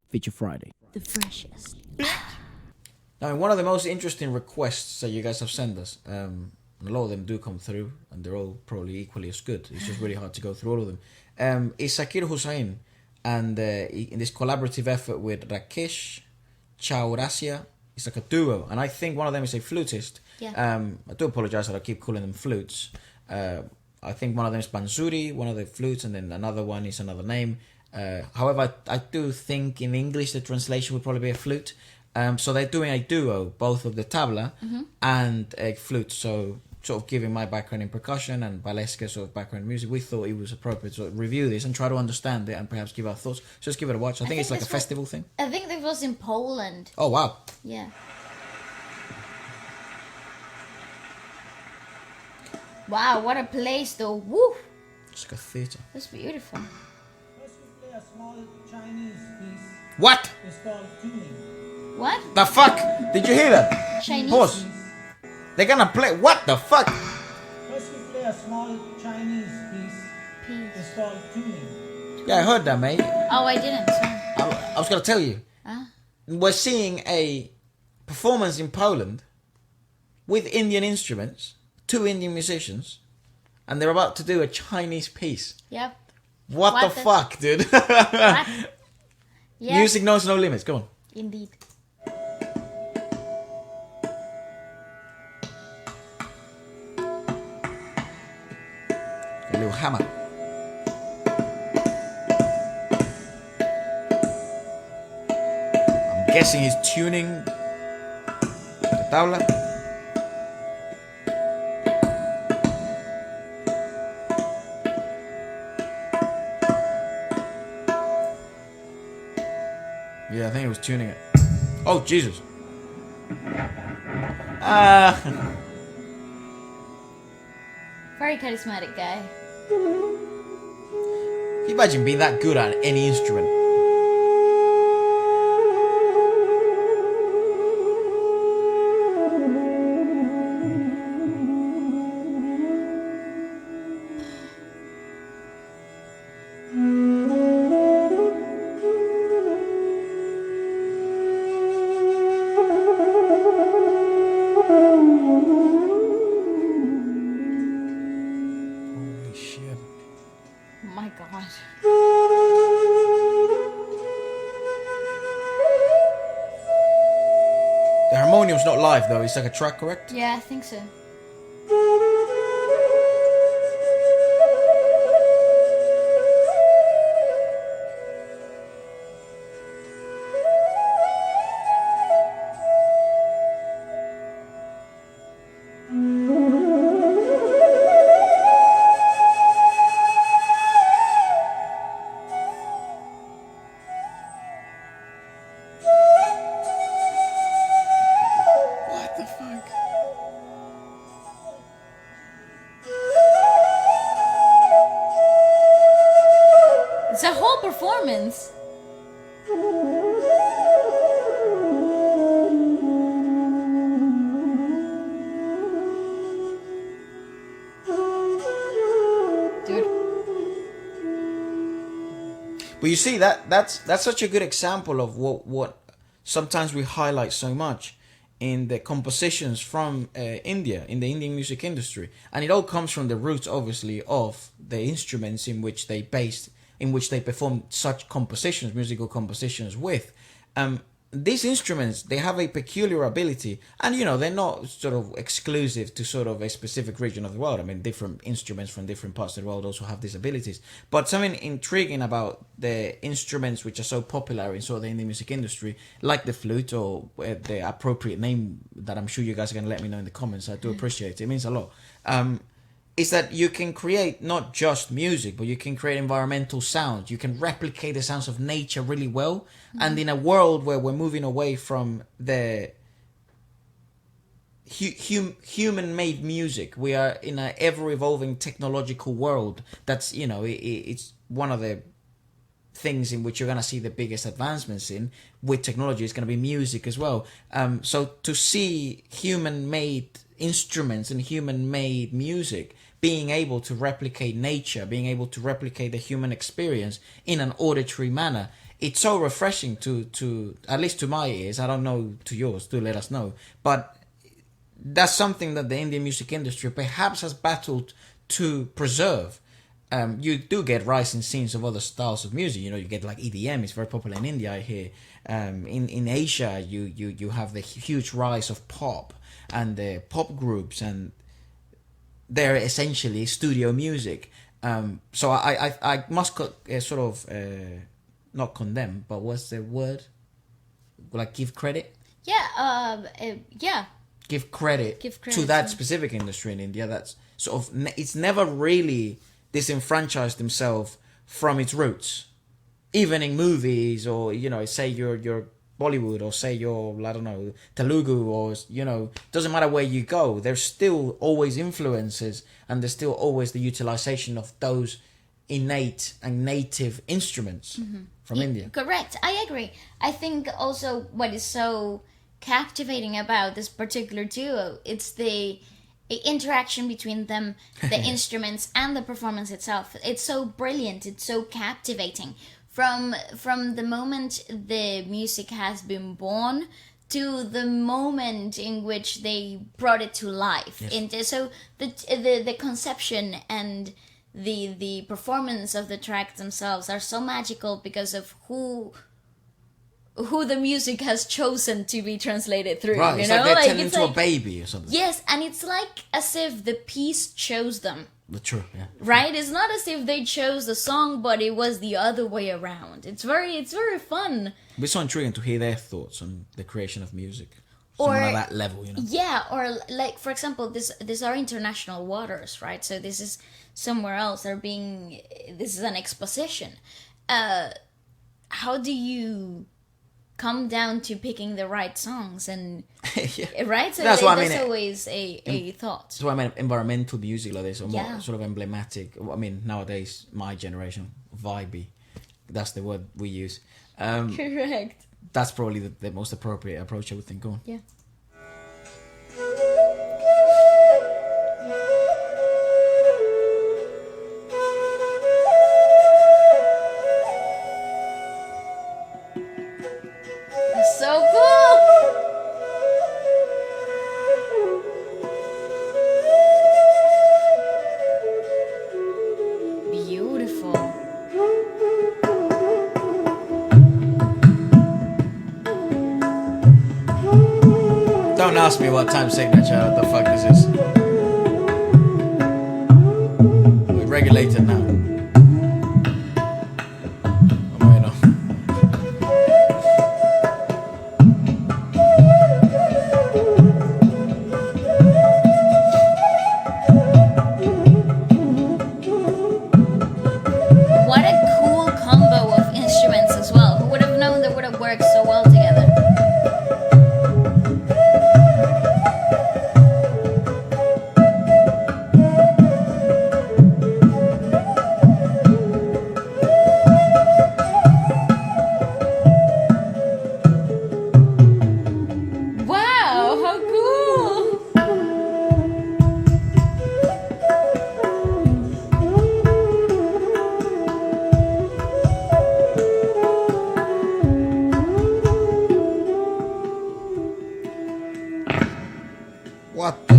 Feature Friday. The freshest. Now, one of the most interesting requests that you guys have sent us, a lot of them do come through, and they're all probably equally as good. It's just really hard to go through all of them. Is Zakir Hussain, and in this collaborative effort with Rakesh Chaurasia, it's like a duo, and I think one of them is a flutist. Yeah. I do apologize that I keep calling them flutes. I think one of them is Bansuri, one of the flutes, and then another one is another name. However, I do think in English the translation would probably be a flute. So they're doing a duo, both of the tabla and a flute. So sort of giving my background in percussion and Wlsk sort of background in music, we thought it was appropriate to review this and try to understand it and perhaps give our thoughts. So just give it a watch. I think it's like a festival thing. I think this was in Poland. Oh, wow. Yeah. Wow, what a place though. Woo! It's like a theatre. That's beautiful. First we play a small Chinese piece. What? It's called tuning. What? The fuck? Did you hear that? Chinese? Pause. They're gonna play. What the fuck? First we play a small Chinese piece. It's called tuning. Yeah, I heard that, mate. Oh, I didn't. Sorry. I was gonna tell you. We're seeing a performance in Poland with Indian instruments, 2 Indian musicians, and they're about to do a Chinese piece. Yep. What the fuck, dude? What? Yep. Music knows no limits. Go on. Indeed. A little hammer. I'm guessing he's tuning the tabla. Yeah, I think he was tuning it. Oh, Jesus. Very charismatic guy. Can you imagine being that good at any instrument? Holy shit. Oh my god. The harmonium's not live though, it's like a track, correct? Yeah, I think so. What the fuck? It's a whole performance. Dude. But you see that's such a good example of what sometimes we highlight so much in the compositions from India, in the Indian music industry, and it all comes from the roots, obviously, of the instruments in which they performed such compositions, musical compositions with. These instruments, they have a peculiar ability, and they're not sort of exclusive to sort of a specific region of the world. I mean, different instruments from different parts of the world also have these abilities. But something intriguing about the instruments which are so popular in sort of the Indian music industry, like the flute, or the appropriate name that I'm sure you guys are going to let me know in the comments. I do appreciate it. It means a lot. Is that you can create not just music, but you can create environmental sounds. You can replicate the sounds of nature really well. And in a world where we're moving away from the human-made music, we are in an ever-evolving technological world. That's, it's one of the things in which you're going to see the biggest advancements in with technology is going to be music as well. So to see human-made instruments and human-made music being able to replicate nature, being able to replicate the human experience in an auditory manner, it's so refreshing to at least to my ears. I don't know to yours. Do let us know. But that's something that the Indian music industry perhaps has battled to preserve. You do get rising scenes of other styles of music. You get like EDM. It's very popular in India, I hear. In Asia, you have the huge rise of pop and the pop groups, and they're essentially studio music. So I must sort of not condemn, but what's the word? Like give credit. Yeah. Give credit to that specific industry in India. That's sort of it's never really disenfranchised himself from its roots, even in movies, or say you're Bollywood, or say you're, I don't know, Telugu, or doesn't matter where you go, there's still always influences, and there's still always the utilization of those innate and native instruments from India. Correct, I agree. I think also what is so captivating about this particular duo, it's the interaction between them, the instruments and the performance itself. It's so brilliant, it's so captivating from the moment the music has been born to the moment in which they brought it to life. Yes. So the conception and the performance of the tracks themselves are so magical because of who the music has chosen to be translated through. Right, it's like they're turning into a baby or something. Yes, and it's like as if the piece chose them. True, yeah. Right? It's not as if they chose the song, but it was the other way around. It's very fun. It's so intriguing to hear their thoughts on the creation of music. Someone at that level, Yeah, or like, for example, these are international waters, right? So this is somewhere else. This is an exposition. How do you come down to picking the right songs and right? So that's that's always a thought. So I mean, environmental music like this, or more sort of emblematic. I mean, nowadays, my generation, vibey, that's the word we use. Correct. That's probably the most appropriate approach I would think. Go on. Yeah. So cool! Beautiful. Don't ask me what time signature, what the fuck this is. We're regulated now. What a cool combo of instruments as well. Who would have known they would have worked so well together? Wow, how cool! What the?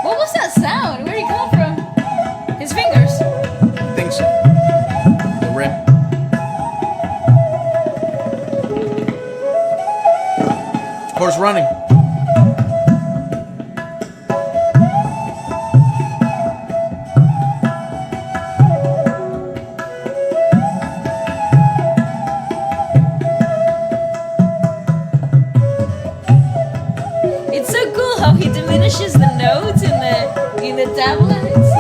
What was that sound? Where did it come from? His fingers. I think so. The rim. Horse running. It's so cool how he diminishes the notes in the tablets.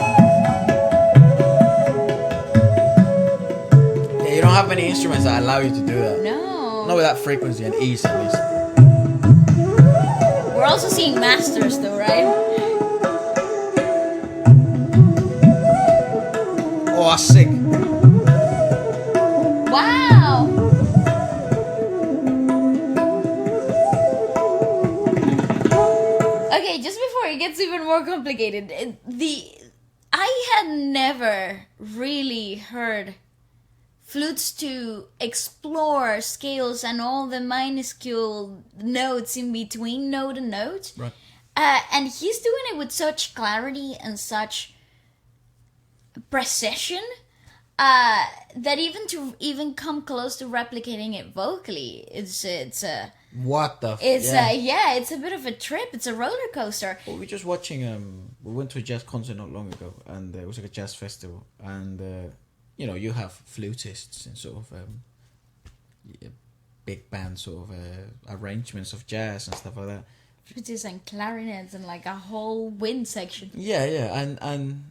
Yeah, you don't have many instruments that allow you to do that. No. Not with that frequency and ease, at least. We're also seeing masters though, right? Oh, that's sick. Wow. Okay, just before it gets even more complicated, I had never really heard flutes to explore scales and all the minuscule notes in between note and note. Right. And he's doing it with such clarity and such precision that even come close to replicating it vocally, it's What the? it's a bit of a trip. It's a roller coaster. Well, we're just watching. We went to a jazz concert not long ago, and it was like a jazz festival, and you have flutists and sort of big band sort of arrangements of jazz and stuff like that. Flutes and clarinets and like a whole wind section. Yeah, and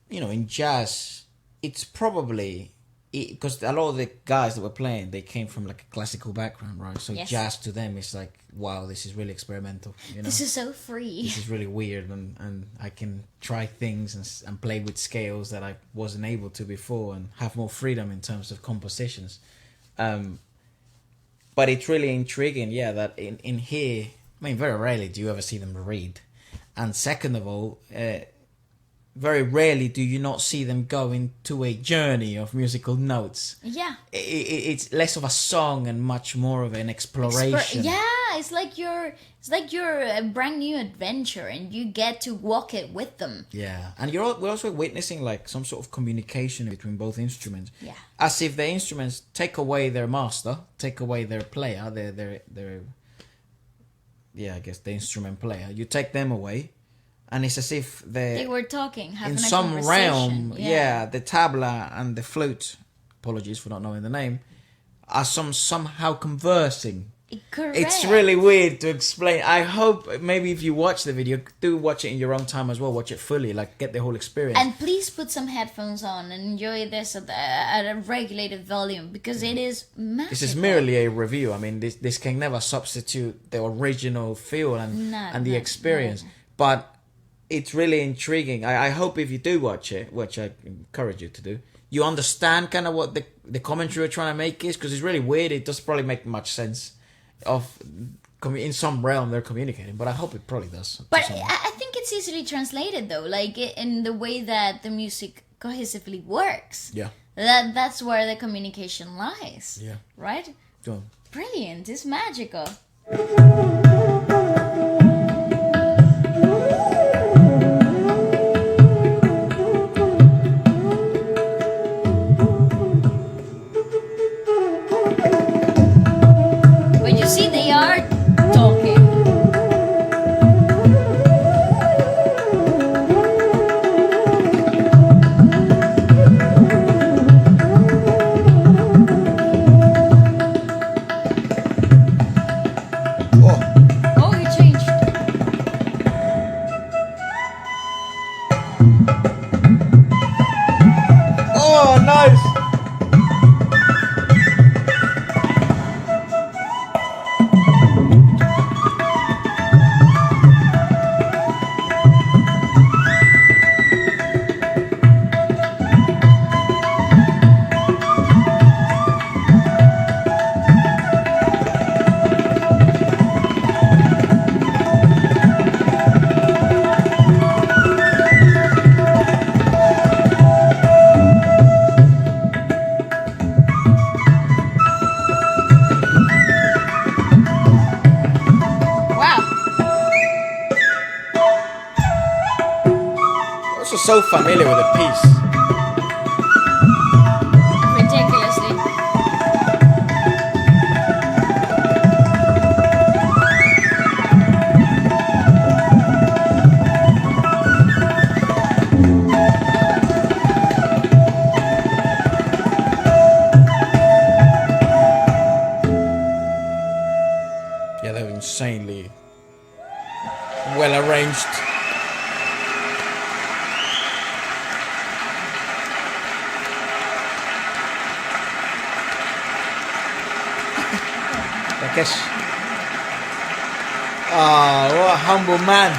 in jazz, it's probably because a lot of the guys that were playing, they came from like a classical background, right? So Yes. jazz to them is like, wow, this is really experimental. This is so free. This is really weird, and I can try things and play with scales that I wasn't able to before, and have more freedom in terms of compositions. But it's really intriguing, that in here, I mean, very rarely do you ever see them read, and second of all, very rarely do you not see them go into a journey of musical notes. Yeah. It's less of a song and much more of an exploration. It's like you're a brand new adventure, and you get to walk it with them. Yeah, and we're also witnessing like some sort of communication between both instruments. Yeah. As if the instruments take away their master, take away their player, their I guess the instrument player. You take them away, and it's as if They were talking, having in a some conversation. realm, the tabla and the flute, apologies for not knowing the name, are somehow conversing. Correct. It's really weird to explain. I hope maybe if you watch the video, do watch it in your own time as well. Watch it fully, like get the whole experience. And please put some headphones on and enjoy this at a regulated volume, because it is magical. This is merely a review. I mean, this can never substitute the original feel and the experience. No. But it's really intriguing. I hope if you do watch it, which I encourage you to do, you understand kind of what the commentary we're trying to make is, because it's really weird. It doesn't probably make much sense in some realm they're communicating, but I hope it probably does. But I think it's easily translated though, like in the way that the music cohesively works. Yeah. That's where the communication lies. Yeah. Right? Go on. Brilliant. It's magical. But you see, they are talking. Oh, it changed. Oh, nice! Wow. Also so familiar with the piece. Ridiculously. Yeah, they're insanely well arranged. Rakesh. Ah, what a humble man.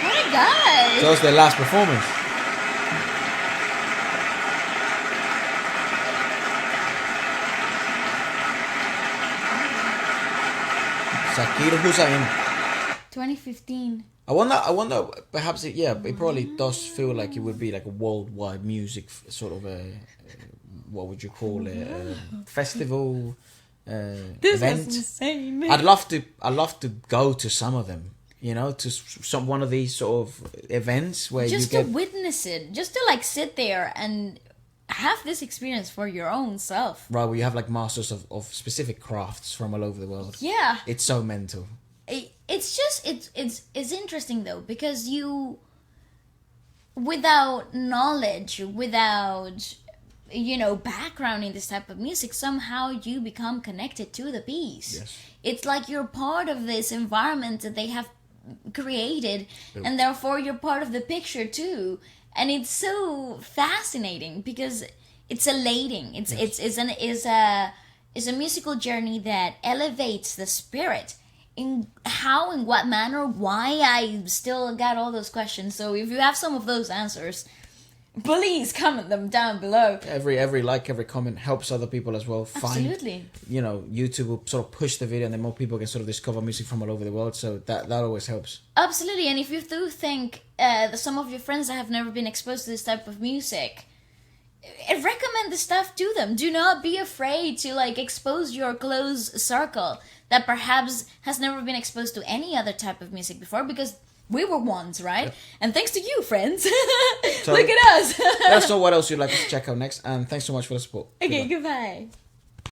What a guy. That was their last performance. Zakir Hussain. 2015. I wonder. Perhaps it probably does feel like it would be like a worldwide music sort of a what would you call it? A festival This event. is insane. I'd love to go to some of them. You know, to some one of these sort of events where Just you to get witness it, just to like sit there and have this experience for your own self. right where you have like masters of specific crafts from all over the world. Yeah. It's so mental. It's just it's interesting though, because you, without knowledge, without background in this type of music, somehow you become connected to the piece. Yes. It's like you're part of this environment that they have created, and therefore you're part of the picture too. And it's so fascinating because it's elating. It's a musical journey that elevates the spirit. In what manner, why, I still got all those questions. So if you have some of those answers, please comment them down below. Every like, every comment helps other people as well. Absolutely. YouTube will sort of push the video, and then more people can sort of discover music from all over the world. So that always helps. Absolutely. And if you do think that some of your friends that have never been exposed to this type of music, recommend the stuff to them. Do not be afraid to like expose your close circle that perhaps has never been exposed to any other type of music before, because we were ones, right? Yep. And thanks to you, friends. So, look at us. Let us know what else you'd like us to check out next, and thanks so much for the support. Okay, goodbye.